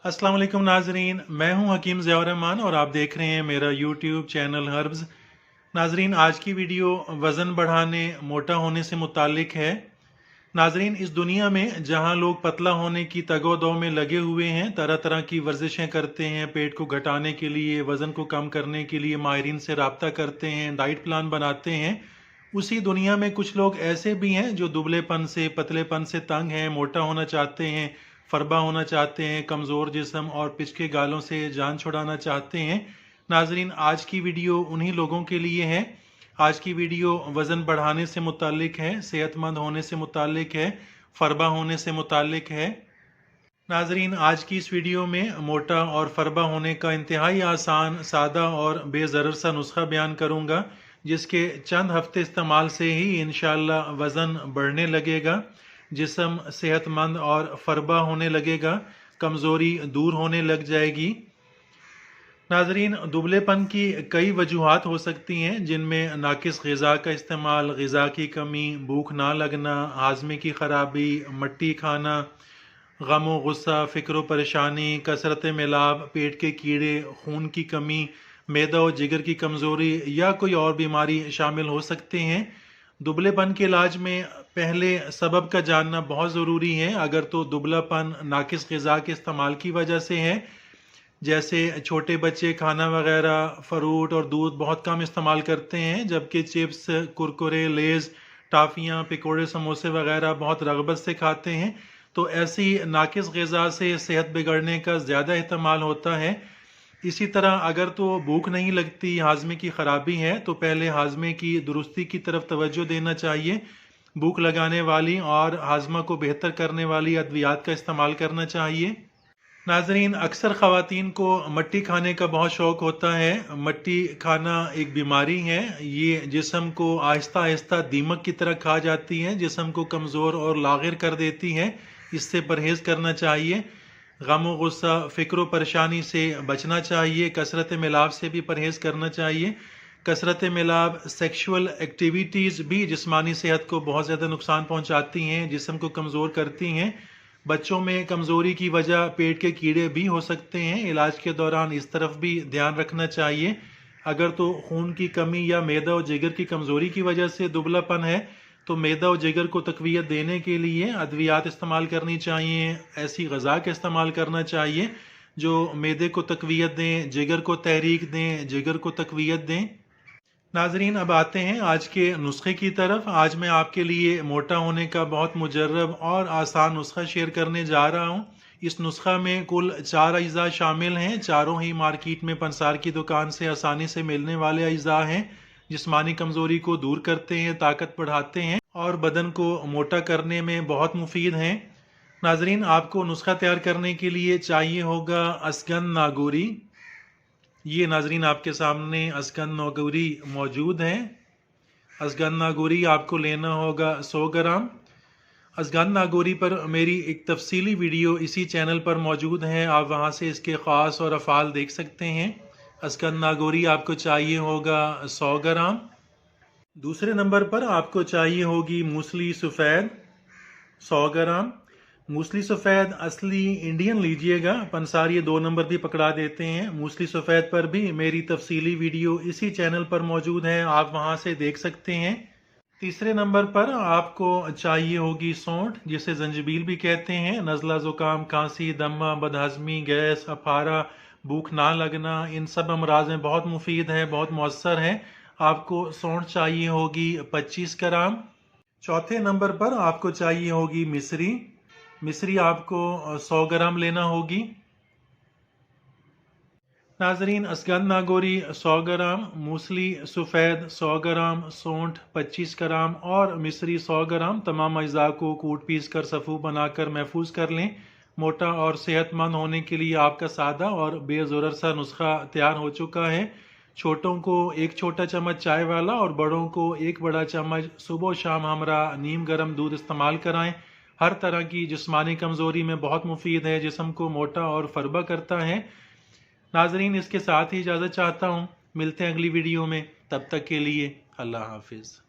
अस्सलाम वालेकुम नाजरीन, मैं हूं हकीम ज़ियाउर रहमान और आप देख रहे हैं मेरा यूट्यूब चैनल हर्ब्स। नाजरीन, आज की वीडियो वज़न बढ़ाने मोटा होने से मुतालिक है। नाजरीन, इस दुनिया में जहां लोग पतला होने की तगो-दो में लगे हुए हैं, तरह तरह की वर्जिशें करते हैं, पेट को घटाने के लिए, वज़न को कम करने के लिए माहिरीन से रब्ता करते हैं, डाइट प्लान बनाते हैं, उसी दुनिया में कुछ लोग ऐसे भी हैं जो दुबलेपन से, पतलेपन से तंग हैं, मोटा होना चाहते हैं, फरबा होना चाहते हैं, कमज़ोर जिस्म और पिचके गालों से जान छुड़ाना चाहते हैं। नाजरीन, आज की वीडियो उन्हीं लोगों के लिए है। आज की वीडियो वज़न बढ़ाने से मुतालिक है, सेहतमंद होने से मुतालिक है, फरबा होने से मुतालिक है। नाजरीन, आज की इस वीडियो में मोटा और फरबा होने का इंतहाई आसान, सादा और बेज़रर सा नुस्खा बयान करूँगा, जिसके चंद हफ्ते इस्तेमाल से ही इंशाअल्लाह वज़न बढ़ने लगेगा, जिस्म सेहतमंद और फरबा होने लगेगा, कमज़ोरी दूर होने लग जाएगी। नाजरीन, दुबलेपन की कई वजूहात हो सकती हैं, जिनमें नाकिस ग़िज़ा का इस्तेमाल, ग़िज़ा की कमी, भूख ना लगना, हाजमे की ख़राबी, मट्टी खाना, गम व गुस्सा, फ़िक्र व परेशानी, कसरत मिलाप, पेट के कीड़े, खून की कमी, मैदा और जिगर की कमज़ोरी या कोई और बीमारी शामिल हो सकते हैं। दुबलेपन के इलाज में पहले सबब का जानना बहुत ज़रूरी है। अगर तो दुबलापन नाकिस ग़िज़ा के इस्तेमाल की वजह से है, जैसे छोटे बच्चे खाना वगैरह, फ्रूट और दूध बहुत कम इस्तेमाल करते हैं, जबकि चिप्स, कुरकुरे, लेज़, टाफ़ियाँ, पकौड़े, समोसे वगैरह बहुत रग़बत से खाते हैं, तो ऐसी नाकिस ग़िज़ा से सेहत बिगड़ने का ज़्यादा एहतमाल होता है। इसी तरह अगर तो भूख नहीं लगती, हाजमे की ख़राबी है, तो पहले हाजमे की दुरुस्ती की तरफ तवज्जो देना चाहिए। भूख लगाने वाली और हाजमा को बेहतर करने वाली अद्वियात का इस्तेमाल करना चाहिए। नाजरीन, अक्सर ख़वातीन को मट्टी खाने का बहुत शौक़ होता है। मट्टी खाना एक बीमारी है। ये जिस्म को आहिस्ता आहिस्ता दीमक की तरह खा जाती है, जिस्म को कमज़ोर और लाग़िर कर देती है। इससे परहेज़ करना चाहिए। गम व गुस्सा, फ़िक्र व परेशानी से बचना चाहिए। कसरत मिलाप से भी परहेज़ करना चाहिए। कसरत मिलाप, सेक्शुअल एक्टिविटीज़ भी जिस्मानी सेहत को बहुत ज़्यादा नुकसान पहुँचाती हैं, जिस्म को कमज़ोर करती हैं। बच्चों में कमज़ोरी की वजह पेट के कीड़े भी हो सकते हैं। इलाज के दौरान इस तरफ भी ध्यान रखना चाहिए। अगर तो खून की कमी या मैदा और जिगर की कमज़ोरी की वजह से दुबलापन है, तो मैदा और जिगर को तक़वियत देने के लिए अद्वियात इस्तेमाल करनी चाहिए। ऐसी ग़िज़ा का इस्तेमाल करना चाहिए जो मैदे को तक़वियत दें, जिगर को तहरीक दें, जिगर को तक़वियत दें। नाजरीन, अब आते हैं आज के नुस्खे की तरफ। आज मैं आपके लिए मोटा होने का बहुत मुजर्रब और आसान नुस्खा शेयर करने जा रहा हूँ। इस नुस्खा में कुल 4 अज्जा शामिल हैं। चारों ही मार्केट में पंसार की दुकान से आसानी से मिलने वाले अज्जा हैं। जिस्मानी कमज़ोरी को दूर करते हैं, ताकत बढ़ाते हैं और बदन को मोटा करने में बहुत मुफीद हैं। नाजरीन, आपको नुस्खा तैयार करने के लिए चाहिए होगा असगंध नागौरी। ये नाजरीन आपके सामने असगंध नागौरी मौजूद है। असगंध नागौरी आपको लेना होगा 100 ग्राम। असगंध नागौरी पर मेरी एक तफसीली वीडियो इसी चैनल पर मौजूद है, आप वहाँ से इसके ख़ास और अफ़ाल देख सकते हैं। असगंध नागौरी आपको चाहिए होगा 100 ग्राम। दूसरे नंबर पर आपको चाहिए होगी मूसली सफ़ेद 100 ग्राम। मूसली सफ़ेद असली इंडियन लीजिएगा, पंसार ये 2 नंबर भी पकड़ा देते हैं। मूसली सफ़ेद पर भी मेरी तफसीली वीडियो इसी चैनल पर मौजूद है, आप वहाँ से देख सकते हैं। तीसरे नंबर पर आपको चाहिए होगी सौंठ, जिसे जंजीबील भी कहते हैं। नज़ला, ज़ुकाम, खांसी, दमा, बदहज़मी, गैस, अफारा, भूख ना लगना, इन सब अमराज में बहुत मुफीद है, बहुत मौसर है। आपको सौंठ चाहिए होगी 25 ग्राम। चौथे नंबर पर आपको चाहिए होगी मिश्री। मिश्री आपको 100 ग्राम लेना होगी। नाजरीन, असगंध नागौरी 100 ग्राम, मूसली सफ़ेद 100 ग्राम, सौंठ 25 ग्राम और मिश्री 100 ग्राम, तमाम अज्जा को कूट पीस कर सफ़ू बनाकर महफूज कर लें। मोटा और सेहतमंद होने के लिए आपका सादा और बेज़ुरर सा नुस्खा तैयार हो चुका है। छोटों को 1 छोटा चम्मच चाय वाला और बड़ों को 1 बड़ा चम्मच सुबह शाम हमरा नीम गर्म दूध इस्तेमाल कराएं। हर तरह की जिस्मानी कमज़ोरी में बहुत मुफीद है, जिस्म को मोटा और फरबा करता है। नाजरीन, इसके साथ ही इजाज़त चाहता हूँ। मिलते हैं अगली वीडियो में, तब तक के लिए अल्लाह हाफिज़।